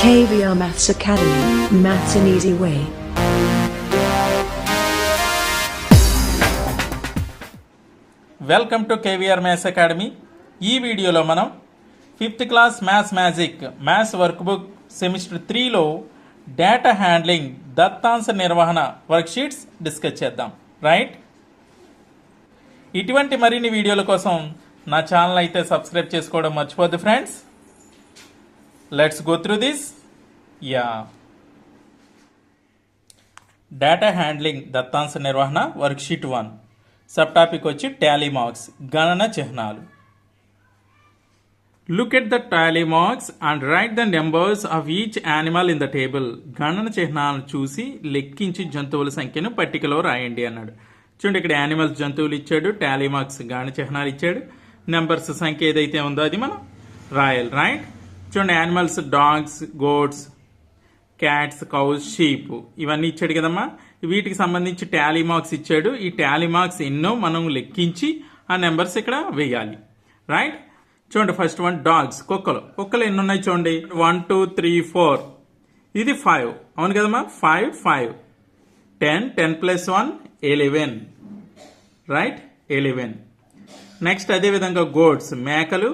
KVR Maths Academy, Maths an Easy Way. Welcome to KVR maths academy. ఈ వీడియోలో మనం 5th class maths magic maths workbook semester 3లో data handling దత్తాంశ నిర్వహణ worksheets discuss చేద్దాం. Right, ఇటువంటి మరిన్ని వీడియోల కోసం నా ఛానల్ అయితే సబ్స్క్రైబ్ చేసుకోవడం మర్చిపోద్దు friends. Let's go through this. Data handling దత్తాంశ నిర్వహణ వర్క్షీట్ 1. సబ్ టాపిక్ వచ్చి టాలీ మార్క్స్, గణన చిహ్నాలు. Look at the tally marks and write the numbers of each animal in the table. గణన చిహ్నాలను చూసి లెక్కించి జంతువుల సంఖ్యను పట్టికలో రాయండి అన్నాడు. చూడండి, ఇక్కడ యానిమల్స్ జంతువులు ఇచ్చాడు, టాలీ మార్క్స్ గణన చిహ్నాలు ఇచ్చాడు, నెంబర్స్ సంఖ్య ఏదైతే ఉందో అది మనం రాయాలి. రైట్, చూడండి, animals dogs, goats, cats, cows, sheep ఇవన్నీ ఇచ్చాడు కదమ్మా. వీటికి సంబంధించి టాలీ మార్క్స్ ఇచ్చాడు. ఈ టాలీ మార్క్స్ ఎన్నో మనం లెక్కించి ఆ నెంబర్స్ ఇక్కడ వేయాలి. రైట్, చూడండి, ఫస్ట్ వన్ డాగ్స్, కుక్కలు ఎన్ని ఉన్నాయి చూడండి. 1 2 3 4, ఇది 5. అవును కదమ్మా, 5 5 10 10 + 1 11. రైట్, 11. నెక్స్ట్ అదేవిధంగా గోడ్స్, మేకలు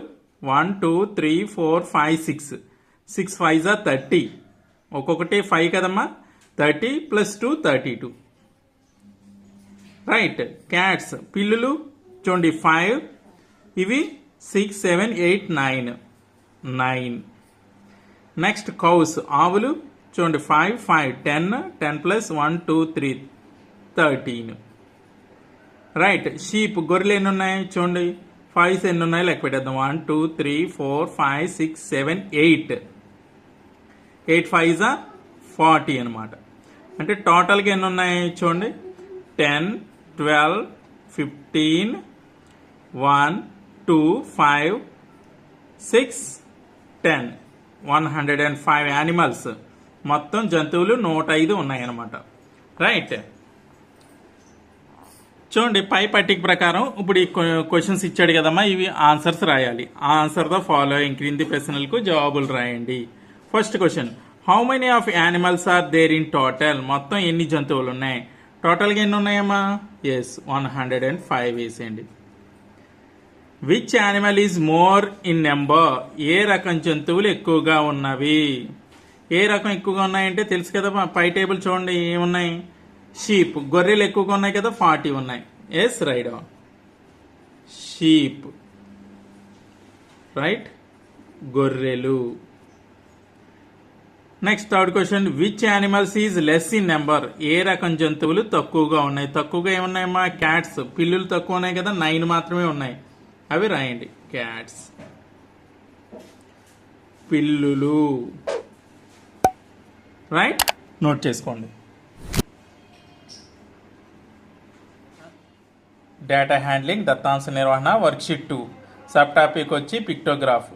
1 2 3 4 5 6 6 5 30. ఒక్కొక్కటి 5 కదమ్మా, 30 + 2 32. రైట్, క్యాట్స్ పిల్లులు చూడండి 5, ఇవి 6 7 8 9 9. నెక్స్ట్ కౌస్ ఆవులు చూడండి 5 5 10 10 + 1 2 3 13. రైట్, షీప్ గొర్రెలు ఎన్ని ఉన్నాయి చూడండి, 5 ఎన్ని ఉన్నాయి లెక్క పెట్టేద్దాం. 1 2 3 4 5 6 7 8 8 5 40 అనమాట. అంటే టోటల్గా ఎన్ని ఉన్నాయి చూడండి, 10 12 15 1 2 5 6 10 105 యానిమల్స్, మొత్తం జంతువులు 105 ఉన్నాయన్నమాట. రైట్, చూడండి, పై పట్టిక ప్రకారం ఇప్పుడు ఈ క్వశ్చన్స్ ఇచ్చాడు కదమ్మా, ఇవి ఆన్సర్స్ రాయాలి. ఆన్సర్ ద ఫాలోయింగ్ క్రింది ప్రశ్నలకు జవాబులు రాయండి. First question, how many of animals are there in total? మొత్తం ఎన్ని జంతువులు ఉన్నాయి? టోటల్గా ఎన్ని ఉన్నాయమ్మా? ఎస్, 105 వేసేయండి. Which animal is more in number? ఏ రకం జంతువులు ఎక్కువగా ఉన్నవి? ఏ రకం ఎక్కువగా ఉన్నాయంటే తెలుసు కదమ్మా, పై టేబుల్ చూడండి ఏమున్నాయి. షీప్, గొర్రెలు ఎక్కువగా ఉన్నాయి కదా, 40 ఉన్నాయి. Yes, right, sheep. రైట్, గొర్రెలు. Next third question, which animals is less in number? ఏ రకం జంతువులు తక్కువగా ఉన్నాయి? తక్కువగా ఏమున్నాయమ్మా? క్యాట్స్, పిల్లులు తక్కువ ఉన్నాయి కదా, 9 మాత్రమే ఉన్నాయి. అవి రాయండి. క్యాట్స్, పిల్లులు. రైట్, నోట్ చేసుకోండి. డేటా హ్యాండ్లింగ్ దత్తాంశ నిర్వహణ వర్క్షీట్ 2. సబ్ టాపిక్ వచ్చి పిక్టోగ్రాఫ్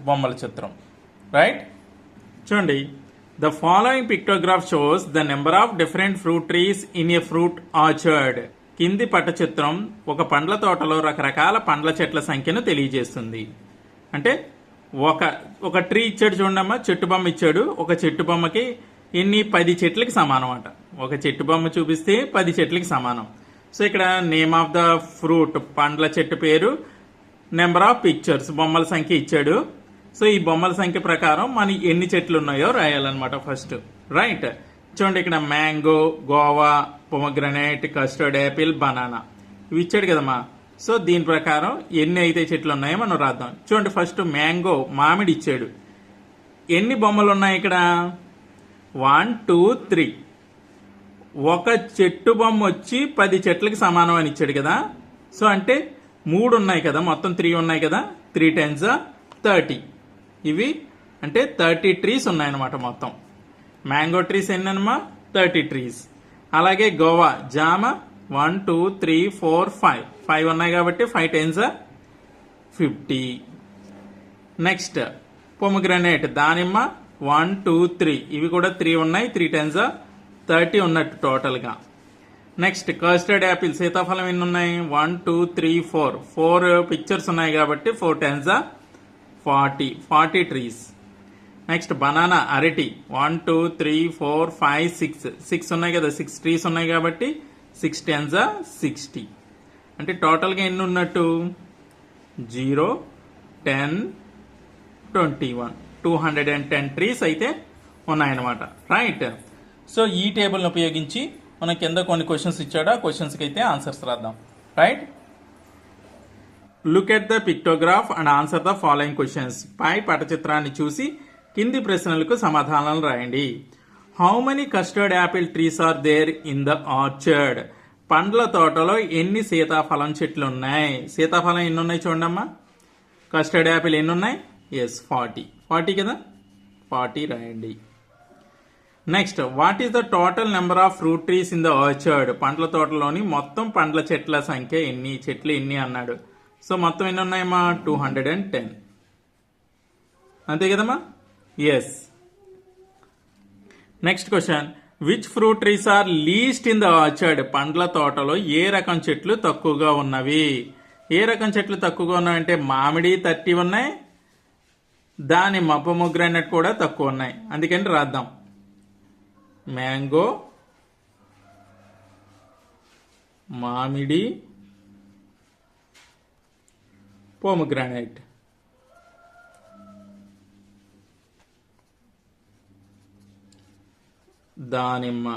బొమ్మల చిత్రం. రైట్, చూడండి, the following pictograph shows the number of different fruit trees in a fruit orchard. కింది పటచిత్రం ఒక పండ్ల తోటలో రకరకాల పండ్ల చెట్ల సంఖ్యను తెలియజేస్తుంది. అంటే ఒక ట్రీ ఇచ్చాడు చూడమ్మా, చెట్టు బొమ్మ ఇచ్చాడు. ఒక చెట్టు బొమ్మకి ఎన్ని? 10 చెట్లకి సమానం అంట. ఒక చెట్టు బొమ్మ చూపిస్తే 10 చెట్లకి సమానం. సో ఇక్కడ నేమ్ ఆఫ్ ద ఫ్రూట్, పండ్ల చెట్టు పేరు, నెంబర్ ఆఫ్ పిక్చర్స్, బొమ్మల సంఖ్య ఇచ్చాడు. సో ఈ బొమ్మల సంఖ్య ప్రకారం మన ఎన్ని చెట్లు ఉన్నాయో రాయాలన్నమాట ఫస్ట్. రైట్, చూడండి, ఇక్కడ mango, Goa, pomegranate, custard Apple, banana ఇవి ఇచ్చాడు కదమ్మా. సో దీని ప్రకారం ఎన్ని అయితే చెట్లు ఉన్నాయో మనం రాద్దాం. చూడండి, ఫస్ట్ మ్యాంగో, మామిడి ఇచ్చాడు. ఎన్ని బొమ్మలు ఉన్నాయి ఇక్కడ? 1 2 3. ఒక చెట్టు బొమ్మ వచ్చి 10 చెట్లకి సమానం అని ఇచ్చాడు కదా. సో అంటే 3 ఉన్నాయి కదా, మొత్తం 3 ఉన్నాయి కదా. 3 times 30. ఇవి అంటే 30 ట్రీస్ ఉన్నాయన్నమాట మొత్తం. మ్యాంగో ట్రీస్ ఎన్నమ్మా? 30 ట్రీస్. అలాగే గోవా, జామ 1 2 3 4 5 ఉన్నాయి కాబట్టి 5 times 50. నెక్స్ట్ పొమగ్రనేట్, దానిమ్మ 1 2 3, ఇవి కూడా 3 ఉన్నాయి. 3 times 30 ఉన్నట్టు టోటల్గా. నెక్స్ట్ కస్టర్డ్ యాపిల్, సీతాఫలం ఎన్ని ఉన్నాయి? 1 2 3 4 4 పిక్చర్స్ ఉన్నాయి కాబట్టి 4 times 40 ట్రీస్. నెక్స్ట్ బనానా అరటి 1 2 3 4 5 6 ఉన్నాయి కదా, 6 ట్రీస్ ఉన్నాయి కాబట్టి 6 10s 60. అంటే టోటల్గా ఎన్ని ఉన్నట్టు 0 10 21 210 ట్రీస్ అయితే ఉన్నాయన్నమాట. రైట్. సో ఈ టేబుల్ని ఉపయోగించి మనం కింద కొన్ని క్వశ్చన్స్ ఇచ్చాడు, ఆ క్వశ్చన్స్కి అయితే ఆన్సర్స్ రాద్దాం. Right. Look at the pictograph and answer the following questions. పై పటచిత్రాన్ని చూసి కింది ప్రశ్నలకు సమాధానాలు రాయండి. How many custard apple trees are there in the orchard? పండ్ల తోటలో ఎన్ని సీతాఫలం చెట్లు ఉన్నాయి? సీతాఫలం ఎన్ని ఉన్నాయి చూడమ్మా. కస్టర్డ్ యాపిల్ ఎన్ని ఉన్నాయి? ఎస్ 40 కదా, 40 రాయండి. Next, what is the total number of fruit trees in the orchard? పండ్ల తోటలోని మొత్తం పండ్ల చెట్ల సంఖ్య ఎన్ని? చెట్లు ఎన్ని అన్నాడు. సో మొత్తం ఎన్ని ఉన్నాయమ్మా? 210. అంతే కదమ్మా. Yes. Next question, which fruit trees are least in the orchard? పండ్ల తోటలో ఏ రకం చెట్లు తక్కువగా ఉన్నవి? ఏ రకం చెట్లు తక్కువగా ఉన్నాయంటే మామిడి 30 ఉన్నాయి, దానిమ్మ పొమోగ్రానేట్ కూడా తక్కువ ఉన్నాయి. అందుకని రాద్దాం. మ్యాంగో, మామిడి, పొమోగ్రానేట్. దానిమ్మ.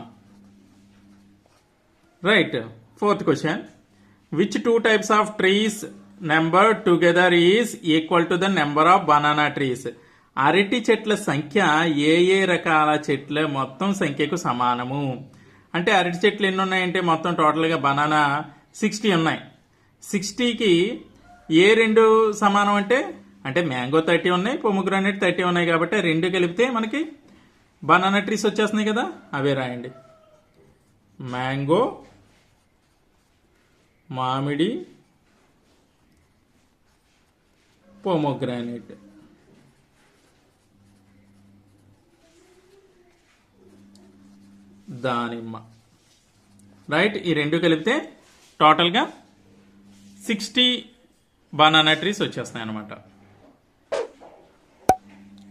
Right. Fourth question, which 2 types of trees number together is equal to the number of banana trees? అరటి చెట్ల సంఖ్య ఏ రకాల చెట్ల మొత్తం సంఖ్యకు సమానము? అంటే అరటి చెట్లు ఎన్ని ఉన్నాయంటే మొత్తం టోటల్గా బనానా 60 ఉన్నాయి. 60కి ఏ రెండు సమానం అంటే మ్యాంగో 30 ఉన్నాయి, పొమోగ్రానేట్ 30 ఉన్నాయి కాబట్టి రెండు కలిపితే మనకి బనానా ట్రీస్ వచ్చేస్తున్నాయి కదా, అవే రాయండి. మ్యాంగో, మామిడి, పొమోగ్రానేట్. దానిమ్మ. రైట్. ఈ రెండు కలిపితే టోటల్గా 60 బనానా ట్రీస్ వచ్చేస్తున్నాయి అన్నమాట.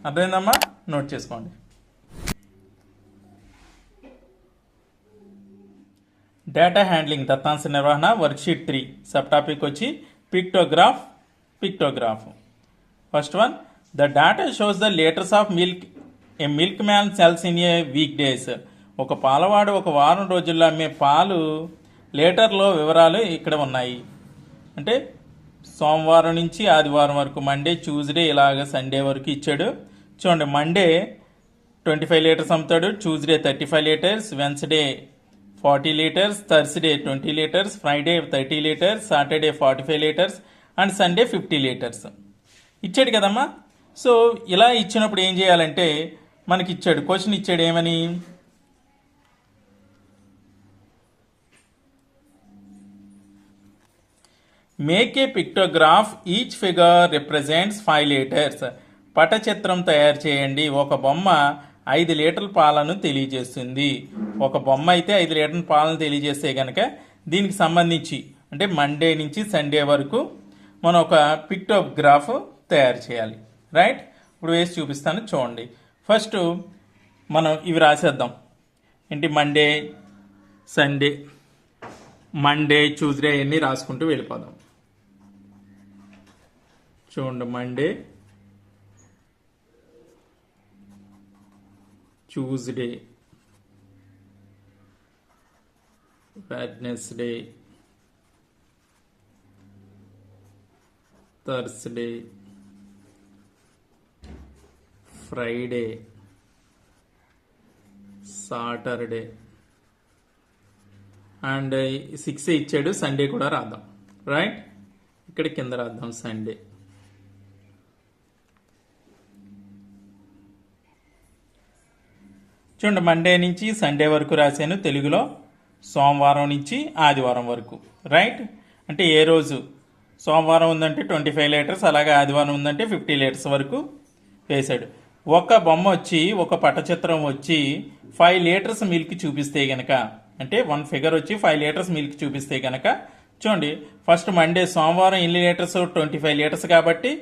అర్థమైందమ్మా? నోట్ చేసుకోండి. డేటా హ్యాండ్లింగ్ దత్తాంశ నిర్వహణ వర్క్షీట్ 3 సబ్ టాపిక్ వచ్చి pictograph. First one, the data shows the litres of milk A milk man cells in a week days. ఒక పాలవాడు ఒక వారం రోజుల్లో అమ్మే పాలు లీటర్లో వివరాలు ఇక్కడ ఉన్నాయి. అంటే సోమవారం నుంచి ఆదివారం వరకు, మండే, ట్యూస్డే, ఇలాగ సండే వరకు ఇచ్చాడు. చూడండి, మండే 25 లీటర్స్ అమ్ముతాడు, Tuesday 35 litres, Wednesday 40 litres, Thursday 20 litres, Friday 30 litres, Saturday 45 litres and Sunday 50 litres ఇచ్చాడు కదమ్మా. సో ఇలా ఇచ్చినప్పుడు ఏం చేయాలంటే మనకి ఇచ్చాడు, క్వశ్చన్ ఇచ్చాడు ఏమని, make a pictograph each figure represents 5 litres. పటచిత్రం తయారు చేయండి, ఒక బొమ్మ 5 లీటర్ల పాలను తెలియజేస్తుంది. ఒక బొమ్మ అయితే 5 లీటర్ల పాలను తెలియజేస్తే కనుక దీనికి సంబంధించి అంటే మండే నుంచి సండే వరకు మనం ఒక పిక్టోగ్రాఫ్ తయారు చేయాలి. రైట్. ఇప్పుడు వేసి చూపిస్తాను చూడండి. ఫస్ట్ మనం ఇవి రాసేద్దాం. ఏంటి, మండే ట్యూస్డే అన్నీ రాసుకుంటూ వెళ్ళిపోదాం. చూడండి, Monday, Tuesday, Wednesday, Thursday, Friday, Saturday and 6 ఇచ్చాడు. సండే కూడా రాద్దాం. రైట్. ఇక్కడ కింద రాద్దాం సండే. చూడండి, మండే నుంచి సండే వరకు రాశాను తెలుగులో, సోమవారం నుంచి ఆదివారం వరకు. రైట్. అంటే ఏ రోజు సోమవారం ఉందంటే 25 లీటర్స్, అలాగే ఆదివారం ఉందంటే 50 లీటర్స్ వరకు వేశాడు. ఒక బొమ్మ వచ్చి, ఒక పటచిత్రం వచ్చి 5 లీటర్స్ మిల్క్ చూపిస్తే గనక, అంటే 1 ఫిగర్ వచ్చి 5 లీటర్స్ మిల్క్ చూపిస్తే గనక చూడండి, ఫస్ట్ మండే సోమవారం ఎన్ని లీటర్స్? 25 లీటర్స్ కాబట్టి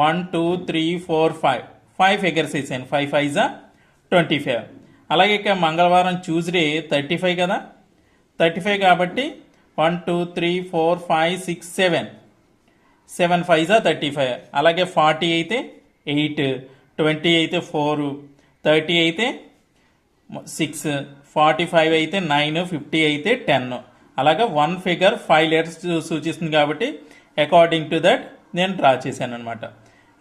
1 2 3 4 5 5 ఫిగర్స్ వేసాను. 5 5 జా 25. అలాగే ఇక మంగళవారం ట్యూస్డే 35 కదా, 35 కాబట్టి 1 2 3 4 5 6 7 7 5 జా 35. అలాగే 40 అయితే 8, 20 అయితే 4, 30 అయితే 6, 45 అయితే 9, 50 అయితే 10. అలాగా 1 ఫిగర్ 5 లెటర్స్ సూచిస్తుంది కాబట్టి అకార్డింగ్ టు దట్ నేను డ్రా చేశాను అనమాట.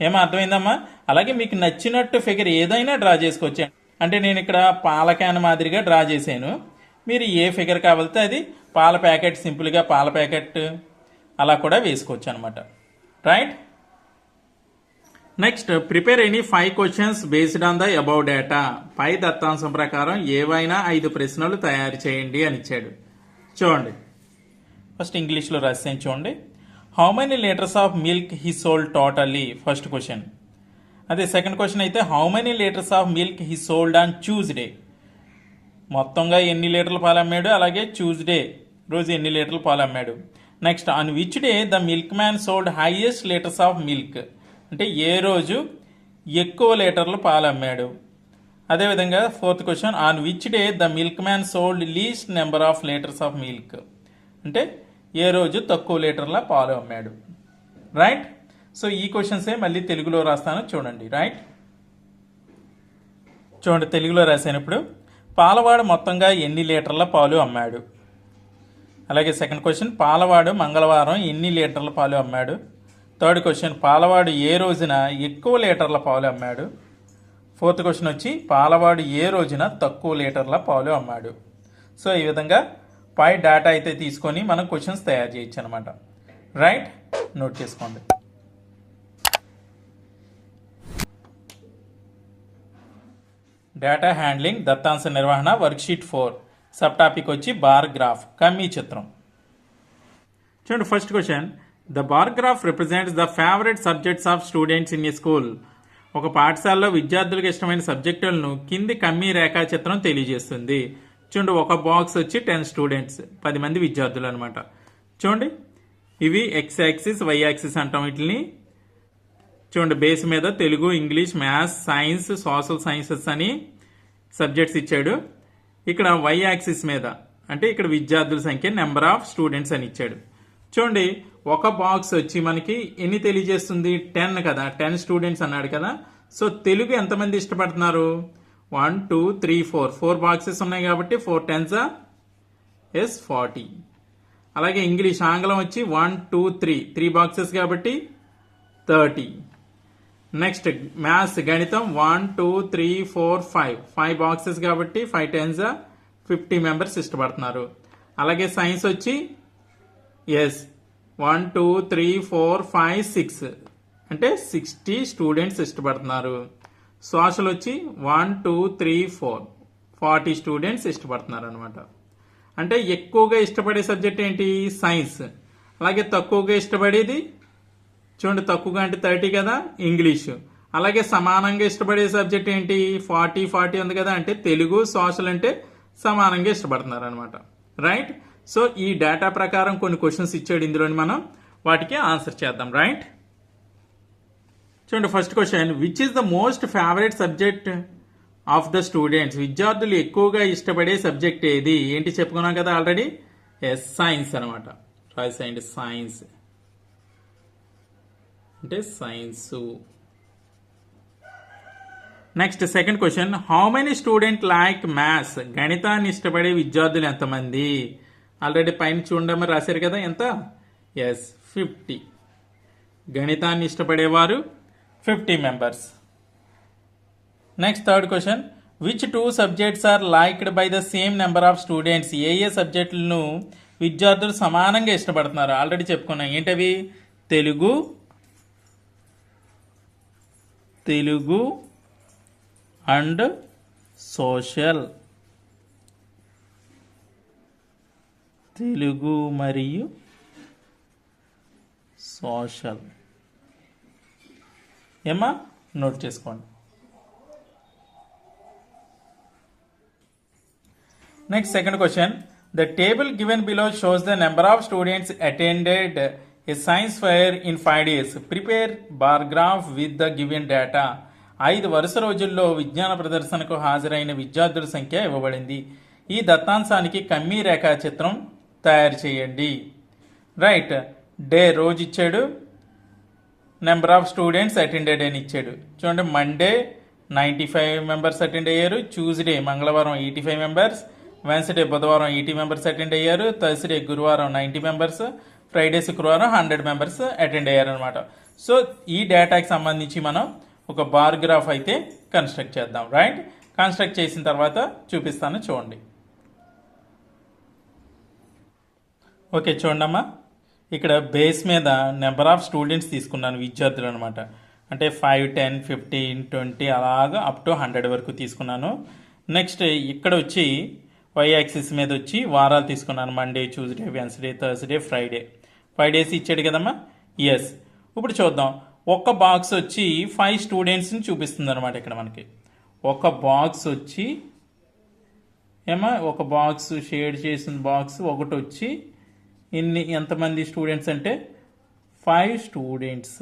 ఏమో అర్థమైందమ్మా? అలాగే మీకు నచ్చినట్టు ఫిగర్ ఏదైనా డ్రా చేసుకోవచ్చు. అంటే నేను ఇక్కడ పాల క్యాన్ మాదిరిగా డ్రా చేశాను. మీరు ఏ ఫిగర్ కావాలితే అది, పాల ప్యాకెట్, సింపుల్గా పాల ప్యాకెట్ అలా కూడా వేసుకోవచ్చు అనమాట. Right. Next, prepare any 5 questions based on the above data. పై దత్తాంశం ప్రకారం ఏవైనా 5 ప్రశ్నలు తయారు చేయండి అని ఇచ్చాడు. చూడండి, ఫస్ట్ ఇంగ్లీష్లో రాసాను చూడండి. How many litres of milk he sold totally, first question. అదే సెకండ్ క్వశ్చన్ అయితే how many litres of milk he sold on Tuesday, మొత్తంగా ఎన్ని లీటర్లు పాలు అమ్మాడు, అలాగే ట్యూస్డే రోజు ఎన్ని లీటర్లు పాలు అమ్మాడు. Next, on which day the milkman sold highest litres of milk, అంటే ఏ రోజు ఎక్కువ లీటర్లు పాలు అమ్మాడు. అదేవిధంగా fourth question, on which day the milkman sold least number of litres of milk, అంటే ఏ రోజు తక్కువ లీటర్ల పాలు అమ్మాడు. రైట్. సో ఈ క్వశ్చన్సే మళ్ళీ తెలుగులో రాస్తాను చూడండి. రైట్. చూడండి, తెలుగులో రాసినప్పుడు పాలవాడు మొత్తంగా ఎన్ని లీటర్ల పాలు అమ్మాడు. అలాగే సెకండ్ క్వశ్చన్, పాలవాడు మంగళవారం ఎన్ని లీటర్ల పాలు అమ్మాడు. థర్డ్ క్వశ్చన్, పాలవాడు ఏ రోజున ఎక్కువ లీటర్ల పాలు అమ్మాడు. ఫోర్త్ క్వశ్చన్ వచ్చి పాలవాడు ఏ రోజున తక్కువ లీటర్ల పాలు అమ్మాడు. సో ఈ విధంగా పై డేటా అయితే తీసుకొని మనం క్వశ్చన్స్ తయారు చేయొచ్చు అనమాట. రైట్. నోట్ చేసుకోండి. డేటా హ్యాండ్లింగ్, దత్తాంశ నిర్వహణ, వర్క్షీట్ 4. సబ్ టాపిక్ వచ్చి బార్ గ్రాఫ్, కమ్మీ చిత్రం. చూడండి, first question, the bar graph represents the favourite subjects of students in a school. ఒక పాఠశాలలో విద్యార్థులకు ఇష్టమైన సబ్జెక్టులను కింది కమ్మీ రేఖాచిత్రం తెలియజేస్తుంది. చూడండి, ఒక బాక్స్ వచ్చి 10 స్టూడెంట్స్, 10 మంది విద్యార్థులు అనమాట. చూడండి, ఇవి ఎక్స్ యాక్సిస్, వై యాక్సిస్ అంటాం వీటిని. చూడండి, బేస్ మీద Telugu, English, maths, science, social sciences అని సబ్జెక్ట్స్ ఇచ్చాడు. ఇక్కడ వై యాక్సిస్ మీద అంటే ఇక్కడ విద్యార్థుల సంఖ్య, నెంబర్ ఆఫ్ స్టూడెంట్స్ అని ఇచ్చాడు. చూడండి, ఒక బాక్స్ వచ్చి మనకి ఎన్ని తెలియజేస్తుంది, 10 కదా, 10 స్టూడెంట్స్ అన్నాడు కదా. సో తెలుగు ఎంతమంది ఇష్టపడుతున్నారు, 1 2 3 4, 4 బాక్సెస్ ఉన్నాయి కాబట్టి 4 10s ఎస్ 40. అలాగే ఇంగ్లీష్, ఆంగ్లం వచ్చి 1 2 3, 3 బాక్సెస్ కాబట్టి 30. నెక్స్ట్ మ్యాథ్స్, గణితం 1 2 3 4 5, 5 బాక్సెస్ కాబట్టి 5 10s 50 మెంబర్స్ ఇష్టపడుతున్నారు. అలాగే సైన్స్ వచ్చి ఎస్ 1 2 3 4 5 6, అంటే 60 స్టూడెంట్స్ ఇష్టపడుతున్నారు. సోషల్ వచ్చి 1 2 3 4, 40 స్టూడెంట్స్ ఇష్టపడుతున్నారు అనమాట. అంటే ఎక్కువగా ఇష్టపడే సబ్జెక్ట్ ఏంటి, సైన్స్. అలాగే తక్కువగా ఇష్టపడేది చూడండి, తక్కువగా అంటే 30 కదా, ఇంగ్లీష్. అలాగే సమానంగా ఇష్టపడే సబ్జెక్ట్ ఏంటి, 40 40 ఉంది కదా, అంటే తెలుగు, సోషల్ అంటే సమానంగా ఇష్టపడుతున్నారు అనమాట. రైట్. సో ఈ డేటా ప్రకారం కొన్ని క్వశ్చన్స్ ఇచ్చాడు, ఇందులోని మనం వాటికి ఆన్సర్ చేద్దాం. రైట్. చూడండి, first question, which is the most favourite subject of the students. విద్యార్థులు ఎక్కువగా ఇష్టపడే సబ్జెక్ట్ ఏది, ఏంటి చెప్పుకున్నాం కదా ఆల్రెడీ, ఎస్ సైన్స్ అనమాట. రాసేయండి, సైన్స్ అంటే science. Next second question, how many student like maths. గణితాన్ని ఇష్టపడే విద్యార్థులు ఎంతమంది. ఆల్రెడీ పైన చూడమని రాశారు కదా, ఎంత, ఎస్ 50. గణితాన్ని ఇష్టపడేవారు 50 members. Next third question, which 2 subjects are liked by the same number of students. ఏ ఏ సబ్జెక్టులను విద్యార్థులు సమానంగా ఇష్టపడుతున్నారు. ఆల్రెడీ చెప్పుకున్నాం, ఏంటవి, తెలుగు అండ్ సోషల్. తెలుగు మరియు సోషల్. ఏమా నోట్ చేసుకోండి. Next second question, the table given below shows the number of students attended A science fair in 5 days. Prepare bar graph with the given data. 5 వరుస రోజుల్లో విజ్ఞాన ప్రదర్శనకు హాజరైన విద్యార్థుల సంఖ్య ఇవ్వబడింది. ఈ దత్తాంశానికి కమ్మీ రేఖాచిత్రం తయారు చేయండి. రైట్, డే రోజు ఇచ్చాడు, నెంబర్ ఆఫ్ స్టూడెంట్స్ అటెండెడ్ అని ఇచ్చాడు. చూడండి, మండే 95 మెంబర్స్ అటెండ్ అయ్యారు, ట్యూస్డే మంగళవారం 85 మెంబర్స్, వెన్స్డే బుధవారం 80 మెంబర్స్ అటెండ్ అయ్యారు, థర్స్డే గురువారం 90 మెంబర్స్, ఫ్రైడే శుక్రవారం 100 మెంబర్స్ అటెండ్ అయ్యారు అనమాట. సో ఈ డేటాకి సంబంధించి మనం ఒక బార్ గ్రాఫ్ అయితే కన్స్ట్రక్ట్ చేద్దాం. రైట్, కన్స్ట్రక్ట్ చేసిన తర్వాత చూపిస్తాను, చూడండి. ఓకే, చూడమ్మా, ఇక్కడ బేస్ మీద నెంబర్ ఆఫ్ స్టూడెంట్స్ తీసుకున్నాను, విద్యార్థులు అనమాట. అంటే 5, 10, 15, 20 అలాగా అప్ టు 100 వరకు తీసుకున్నాను. నెక్స్ట్ ఇక్కడ వచ్చి వై యాక్సిస్ మీద వచ్చి వారాలు తీసుకున్నాను. Monday, Tuesday, Wednesday, Thursday, Friday. 5 days ఇచ్చాడు కదమ్మా. ఎస్, ఇప్పుడు చూద్దాం. ఒక బాక్స్ వచ్చి 5 స్టూడెంట్స్ని చూపిస్తుంది అనమాట. ఇక్కడ మనకి ఒక బాక్స్ వచ్చి ఒక బాక్స్ షేడ్ చేసిన బాక్స్ ఒకటి వచ్చి ఎంతమంది స్టూడెంట్స్ అంటే 5 స్టూడెంట్స్.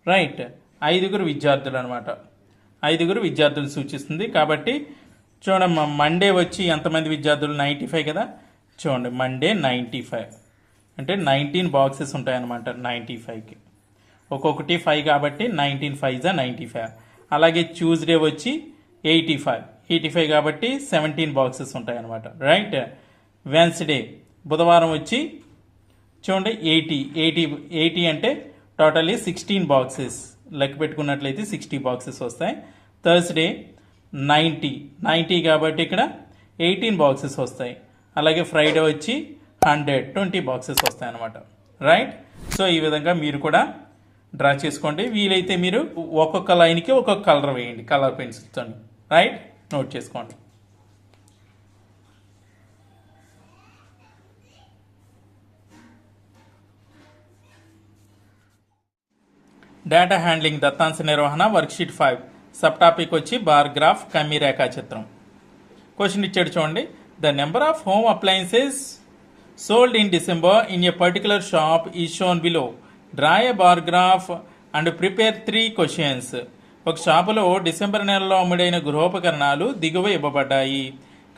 రైట్, 5 విద్యార్థులు అనమాట. 5 విద్యార్థులు సూచిస్తుంది. కాబట్టి చూడమ్మా, మండే వచ్చి ఎంతమంది విద్యార్థులు 95 కదా. చూడండి, మండే 95 అంటే 19 బాక్సెస్ ఉంటాయన్నమాట. 95కి ఒక్కొక్కటి 5 కాబట్టి 19 5 95. అలాగే ట్యూస్డే వచ్చి 85 కాబట్టి 17 బాక్సెస్ ఉంటాయన్నమాట. రైట్, వెన్స్డే బుధవారం వచ్చి చూడండి 80 అంటే టోటల్లీ 16 బాక్సెస్. లెక్క పెట్టుకున్నట్లయితే 60 బాక్సెస్ వస్తాయి. థర్స్డే 90 కాబట్టి ఇక్కడ 18 బాక్సెస్ వస్తాయి. అలాగే ఫ్రైడే వచ్చి 120 బాక్సెస్ వస్తాయి అన్నమాట. రైట్, సో ఈ విధంగా మీరు కూడా డ్రా చేసుకోండి. వీలైతే మీరు ఒక్కొక్క లైన్కి ఒక్కొక్క కలర్ వేయండి, కలర్ పెన్సిల్తో. రైట్, నోట్ చేసుకోండి. డేటా హ్యాండ్లింగ్ దత్తాంశ నిర్వహణ వర్క్షీట్ 5 సబ్ టాపిక్ వచ్చి బార్ గ్రాఫ్ కమ్మీ రేఖాచిత్రం. క్వశ్చన్ ఇచ్చాడు చూడండి. The number of home appliances sold in December in a particular shop is shown below. Draw A bar graph and prepare 3 questions. ఒక షాపులో December నెలలో అమ్ముడైన గృహోపకరణాలు దిగువ ఇవ్వబడ్డాయి.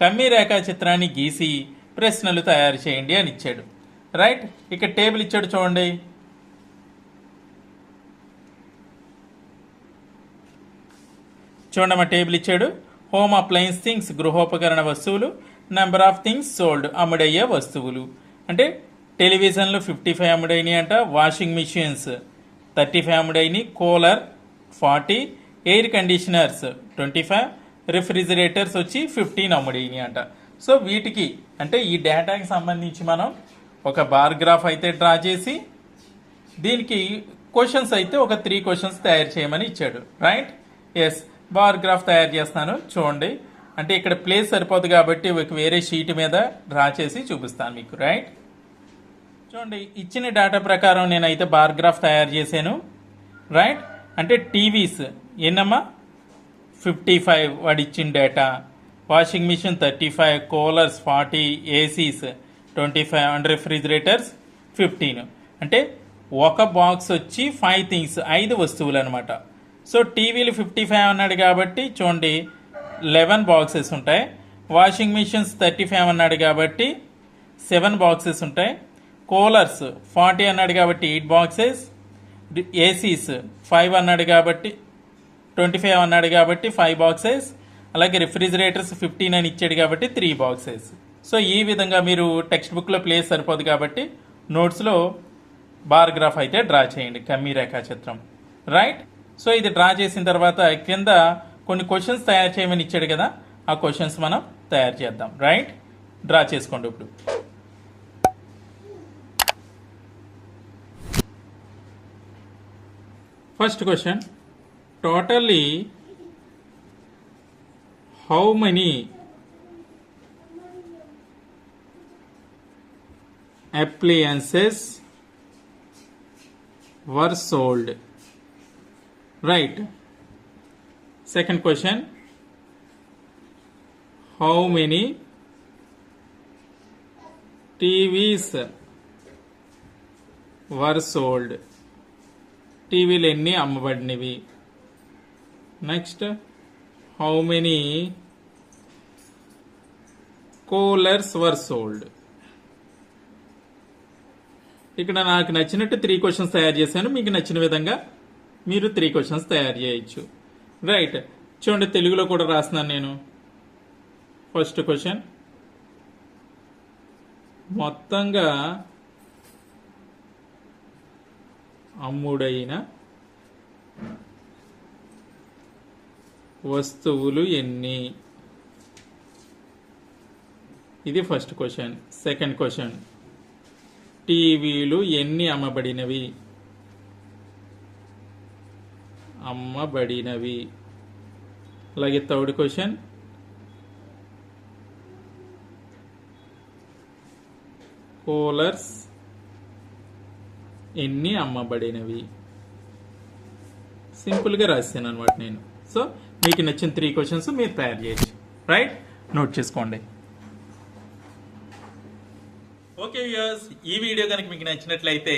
కమ్మీ రేఖాచిత్రాన్ని గీసి ప్రశ్నలు తయారు చేయండి అని ఇచ్చాడు. రైట్, ఇక్కడ టేబుల్ ఇచ్చాడు చూడండి. చూడండి, మా టేబుల్ ఇచ్చాడు. హోమ్ అప్లయన్స్ థింగ్స్ గృహోపకరణ వస్తువులు, నెంబర్ ఆఫ్ థింగ్స్ సోల్డ్ అమ్ముడయ్యే వస్తువులు. అంటే టెలివిజన్లు 55 అమ్ముడైనవి అంట, వాషింగ్ మిషన్స్ 35 అమ్ముడైనవి, కూలర్ 40, ఎయిర్ కండిషనర్స్ 25, రిఫ్రిజిరేటర్స్ వచ్చి 15 అమ్ముడైనవి అంట. సో వీటికి అంటే ఈ డేటాకి సంబంధించి మనం ఒక బార్ గ్రాఫ్ అయితే డ్రా చేసి దీనికి క్వశ్చన్స్ అయితే ఒక 3 క్వశ్చన్స్ తయారు చేయమని ఇచ్చాడు. రైట్, ఎస్, బార్ గ్రాఫ్ తయారు చేస్తాను చూడండి. అంటే ఇక్కడ ప్లేస్ సరిపోదు కాబట్టి ఒక వేరే షీట్ మీద డ్రా చేసి చూపిస్తాను మీకు. రైట్, చూడండి, ఇచ్చిన డేటా ప్రకారం నేనైతే బార్ గ్రాఫ్ తయారు చేశాను. రైట్, అంటే టీవీస్ ఎన్నమ్మా 55 వాడు ఇచ్చిన data, washing machine 35, coolers 40, ACs 25 and refrigerators 15. అంటే ఒక బాక్స్ వచ్చి 5 థింగ్స్ 5 వస్తువులు అనమాట. సో టీవీలు 55 అన్నాడు కాబట్టి చూడండి 11 బాక్సెస్ ఉంటాయి. వాషింగ్ మిషన్స్ 35 అన్నాడు కాబట్టి 7 బాక్సెస్ ఉంటాయి. కూలర్స్ 40 అన్నాడు కాబట్టి 8 బాక్సెస్. ఏసీస్ 5 అన్నాడు కాబట్టి 25 అన్నాడు కాబట్టి 5 బాక్సెస్. అలాగే రిఫ్రిజిరేటర్స్ 15 అని ఇచ్చాడు కాబట్టి 3 బాక్సెస్. సో ఈ విధంగా మీరు టెక్స్ట్ బుక్లో ప్లేస్ సరిపోదు కాబట్టి నోట్స్లో బార్ గ్రాఫ్ అయితే డ్రా చేయండి, కమ్మీ రేఖాచిత్రం. రైట్, సో ఇది డ్రా చేసిన తర్వాత కింద కొన్ని క్వశ్చన్స్ తయారు చేయమని ఇచ్చాడు కదా, ఆ క్వశ్చన్స్ మనం తయారు చేద్దాం. రైట్, డ్రా చేసుకోండి. ఇప్పుడు first question, totally how many appliances were sold. Right. Second question, how many TVs were sold? టీవీలు ఎన్ని అమ్మబడినవి? Next how many coolers were sold. ఇక్కడ నాకు నచ్చినట్టు 3 క్వశ్చన్స్ తయారు చేశాను. మీకు నచ్చిన విధంగా మీరు 3 క్వశ్చన్స్ తయారు చేయొచ్చు. రైట్, చూడండి తెలుగులో కూడా రాస్తున్నాను నేను. ఫస్ట్ క్వశ్చన్, మొత్తంగా అమ్ముడైన వస్తువులు ఎన్ని? ఇది ఫస్ట్ క్వశ్చన్. సెకండ్ క్వశ్చన్, టీవీలు ఎన్ని అమ్మబడినవి? అమ్మబడినవి. అలాగే థర్డ్ క్వశ్చన్, కూలర్స్ ఎన్ని అమ్మబడినవి? సింపుల్గా రాశాను అనమాట నేను. సో మీకు నచ్చిన 3 క్వశ్చన్స్ మీరు తయారు చేయొచ్చు. రైట్, నోట్ చేసుకోండి. ఓకే వ్యూయర్స్, ఈ వీడియో కనుక మీకు నచ్చినట్లయితే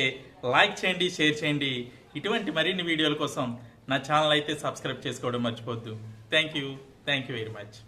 లైక్ చేయండి, షేర్ చేయండి. ఇటువంటి మరిన్ని వీడియోల కోసం నా ఛానల్ అయితే సబ్స్క్రైబ్ చేసుకోవడం మర్చిపోద్దు. Thank you very much.